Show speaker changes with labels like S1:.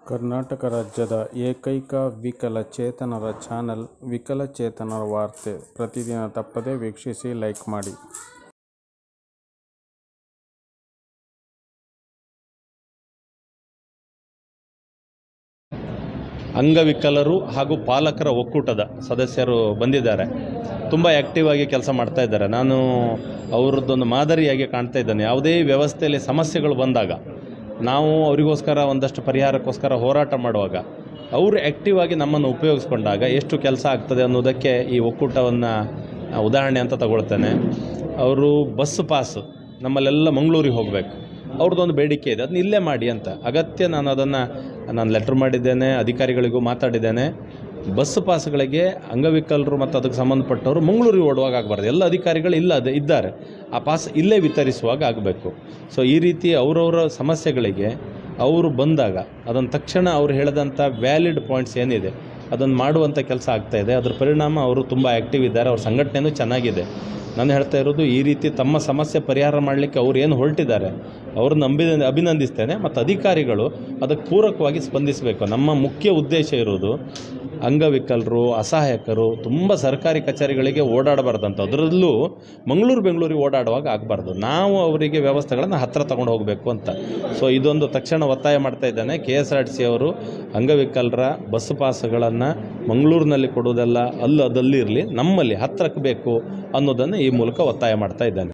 S1: ಕರ್ನಾಟಕ ರಾಜ್ಯದ ಏಕೈಕ ವಿಕಲಚೇತನರ ಚಾನೆಲ್ ವಿಕಲಚೇತನರ ವಾರ್ತೆ. ಪ್ರತಿದಿನ ತಪ್ಪದೇ ವೀಕ್ಷಿಸಿ, ಲೈಕ್ ಮಾಡಿ.
S2: ಅಂಗವಿಕಲರು ಹಾಗೂ ಪಾಲಕರ ಒಕ್ಕೂಟದ ಸದಸ್ಯರು ಬಂದಿದ್ದಾರೆ. ತುಂಬ ಆ್ಯಕ್ಟಿವ್ ಆಗಿ ಕೆಲಸ ಮಾಡ್ತಾ ಇದ್ದಾರೆ. ನಾನು ಅವರದ್ದೊಂದು ಮಾದರಿಯಾಗಿ ಕಾಣ್ತಾ ಇದ್ದೇನೆ. ಯಾವುದೇ ವ್ಯವಸ್ಥೆಯಲ್ಲಿ ಸಮಸ್ಯೆಗಳು ಬಂದಾಗ ನಾವು ಅವರಿಗೋಸ್ಕರ ಒಂದಷ್ಟು ಪರಿಹಾರಕ್ಕೋಸ್ಕರ ಹೋರಾಟ ಮಾಡುವಾಗ ಅವರು ಆ್ಯಕ್ಟಿವ್ ಆಗಿ ನಮ್ಮನ್ನು ಉಪಯೋಗಿಸ್ಕೊಂಡಾಗ ಎಷ್ಟು ಕೆಲಸ ಆಗ್ತದೆ ಅನ್ನೋದಕ್ಕೆ ಈ ಒಕ್ಕೂಟವನ್ನು ಉದಾಹರಣೆ ಅಂತ ತಗೊಳ್ತೇನೆ. ಅವರು ಬಸ್ ಪಾಸ್ ನಮ್ಮಲ್ಲೆಲ್ಲ ಮಂಗಳೂರಿಗೆ ಹೋಗಬೇಕು, ಅವ್ರದ್ದೊಂದು ಬೇಡಿಕೆ ಇದೆ, ಅದನ್ನ ಇಲ್ಲೇ ಮಾಡಿ ಅಂತ. ಅಗತ್ಯ ನಾನು ಲೆಟ್ರ್ ಮಾಡಿದ್ದೇನೆ, ಅಧಿಕಾರಿಗಳಿಗೂ ಮಾತಾಡಿದ್ದೇನೆ. ಬಸ್ ಪಾಸ್ಗಳಿಗೆ ಅಂಗವಿಕಲರು ಮತ್ತು ಅದಕ್ಕೆ ಸಂಬಂಧಪಟ್ಟವರು ಮಂಗಳೂರಿಗೆ ಓಡುವಾಗ ಆಗಬಾರ್ದು. ಎಲ್ಲ ಅಧಿಕಾರಿಗಳು ಇದ್ದಾರೆ, ಆ ಪಾಸ್ ಇಲ್ಲೇ ವಿತರಿಸುವಾಗ ಆಗಬೇಕು. ಸೊ ಈ ರೀತಿ ಅವರವರ ಸಮಸ್ಯೆಗಳಿಗೆ ಅವರು ಬಂದಾಗ ಅದನ್ನು ತಕ್ಷಣ ಅವ್ರು ಹೇಳಿದಂಥ ವ್ಯಾಲಿಡ್ ಪಾಯಿಂಟ್ಸ್ ಏನಿದೆ ಅದನ್ನು ಮಾಡುವಂಥ ಕೆಲಸ ಆಗ್ತಾಯಿದೆ. ಅದರ ಪರಿಣಾಮ ಅವರು ತುಂಬ ಆ್ಯಕ್ಟಿವ್ ಇದ್ದಾರೆ. ಅವ್ರ ಸಂಘಟನೆಯೂ ಚೆನ್ನಾಗಿದೆ. ನಾನು ಹೇಳ್ತಾ ಇರೋದು ಈ ರೀತಿ ತಮ್ಮ ಸಮಸ್ಯೆ ಪರಿಹಾರ ಮಾಡಲಿಕ್ಕೆ ಅವ್ರು ಏನು ಹೊರಟಿದ್ದಾರೆ ಅವ್ರನ್ನ ಅಭಿನಂದಿಸ್ತೇನೆ. ಮತ್ತು ಅಧಿಕಾರಿಗಳು ಅದಕ್ಕೆ ಪೂರಕವಾಗಿ ಸ್ಪಂದಿಸಬೇಕು. ನಮ್ಮ ಮುಖ್ಯ ಉದ್ದೇಶ ಇರೋದು ಅಂಗವಿಕಲರು, ಅಸಹಾಯಕರು ತುಂಬ ಸರ್ಕಾರಿ ಕಚೇರಿಗಳಿಗೆ ಓಡಾಡಬಾರ್ದಂತ, ಅದರಲ್ಲೂ ಬೆಂಗಳೂರಿಗೆ ಓಡಾಡುವಾಗ ಆಗಬಾರ್ದು. ನಾವು ಅವರಿಗೆ ವ್ಯವಸ್ಥೆಗಳನ್ನು ಹತ್ತಿರ ತಗೊಂಡು ಹೋಗಬೇಕು ಅಂತ. ಸೊ ಇದೊಂದು ತಕ್ಷಣ ಒತ್ತಾಯ ಮಾಡ್ತಾ ಇದ್ದಾನೆ. KSRTC ಅವರು ಅಂಗವಿಕಲರ ಬಸ್ ಪಾಸ್ಗಳನ್ನು ಮಂಗಳೂರಿನಲ್ಲಿ ಕೊಡೋದೆಲ್ಲ ಅದಲ್ಲಿ ಇರಲಿ, ನಮ್ಮಲ್ಲಿ ಹತ್ತಿರಕ್ಕೆ ಬೇಕು ಅನ್ನೋದನ್ನು ಈ ಮೂಲಕ ಒತ್ತಾಯ ಮಾಡ್ತಾ ಇದ್ದಾನೆ.